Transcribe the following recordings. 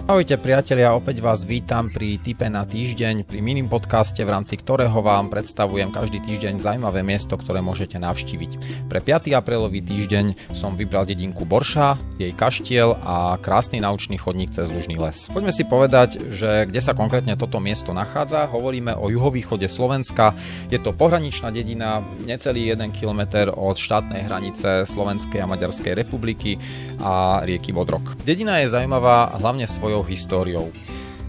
Ahojte priatelia, opäť vás vítam pri tipe na týždeň, pri minim podcaste, v rámci ktorého vám predstavujem každý týždeň zaujímavé miesto, ktoré môžete navštíviť. Pre 5. aprílový týždeň som vybral dedinku Borša, jej kaštiel a krásny naučný chodník cez Lužný les. Poďme si povedať, že kde sa konkrétne toto miesto nachádza. Hovoríme o juhovýchode Slovenska. Je to pohraničná dedina, necelý 1 km od štátnej hranice Slovenskej a Maďarskej republiky a rieky Bodrog. Dedina je zaujímavá hlavne svojou históriou.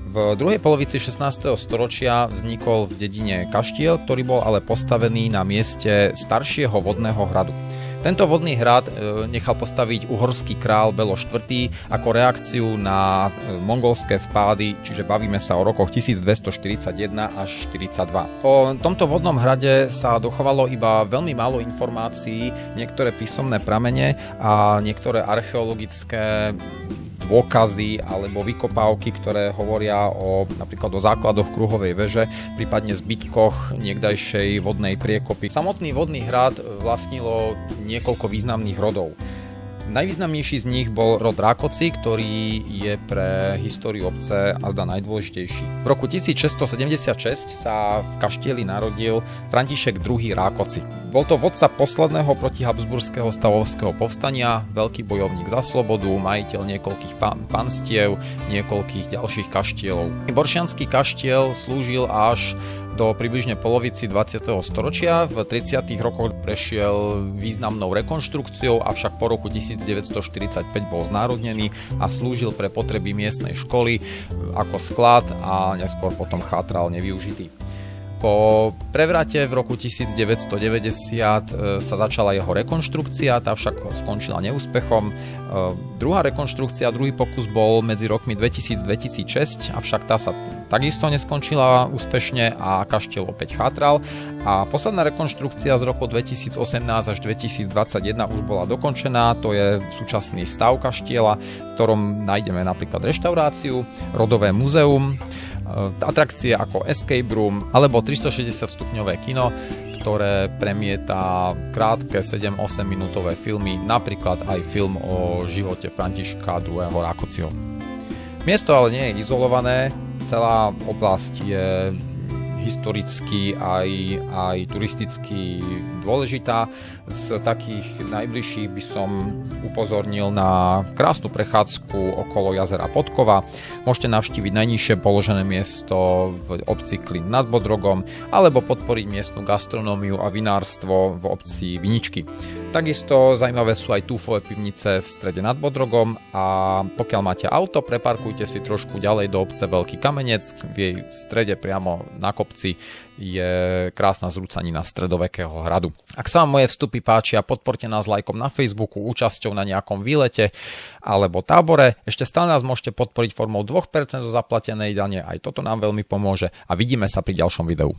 V druhej polovici 16. storočia vznikol v dedine kaštiel, ktorý bol ale postavený na mieste staršieho vodného hradu. Tento vodný hrad nechal postaviť uhorský král Belo IV. Ako reakciu na mongolské vpády, čiže bavíme sa o rokoch 1241 až 42. O tomto vodnom hrade sa dochovalo iba veľmi málo informácií, niektoré písomné pramene a niektoré archeologické dôkazy alebo vykopávky, ktoré hovoria napríklad o základoch kruhovej veže, prípadne zbytkoch niekdajšej vodnej priekopy. Samotný vodný hrad vlastnilo niekoľko významných rodov. Najvýznamnejší z nich bol rod Rákoci, ktorý je pre históriu obce azda najdôležitejší. V roku 1676 sa v kaštieli narodil František II. Rákoci. Bol to vodca posledného protihabsburského stavovského povstania, veľký bojovník za slobodu, majiteľ niekoľkých panstiev, niekoľkých ďalších kaštielov. Boršiansky kaštiel slúžil až do približne polovici 20. storočia. V 30. rokoch prešiel významnou rekonštrukciou, avšak po roku 1945 bol znárodnený a slúžil pre potreby miestnej školy ako sklad a neskôr potom chátral nevyužitý. Po prevrate v roku 1990 sa začala jeho rekonštrukcia, tá však skončila neúspechom. Druhá rekonštrukcia, druhý pokus bol medzi rokmi 2000-2006, avšak tá sa takisto neskončila úspešne a kaštiel opäť chátral. A posledná rekonštrukcia z roku 2018 až 2021 už bola dokončená, to je súčasný stav kaštiela, v ktorom nájdeme napríklad reštauráciu, rodové múzeum, atrakcie ako escape room alebo 360-stupňové kino, ktoré premieta krátke 7-8 minútové filmy, napríklad aj film o živote Františka II. Rákociho. Miesto ale nie je izolované, celá oblasť je historicky aj turisticky dôležitá. Z takých najbližších by som upozornil na krásnu prechádzku okolo jazera Podkova. Môžete navštíviť najnižšie položené miesto v obci Klin nad Bodrogom alebo podporiť miestnu gastronómiu a vinárstvo v obci Viničky. Takisto zaujímavé sú aj túfové pivnice v strede nad Bodrogom a pokiaľ máte auto, preparkujte si trošku ďalej do obce Veľký Kamenec. V jej strede priamo na kopci je krásna zrúcanina stredovekého hradu. Ak sa vám moje vstupy páčia, podporte nás lajkom na Facebooku, účasťou na nejakom výlete alebo tábore. Ešte stále nás môžete podporiť formou 2% zo zaplatenej dane, aj toto nám veľmi pomôže a vidíme sa pri ďalšom videu.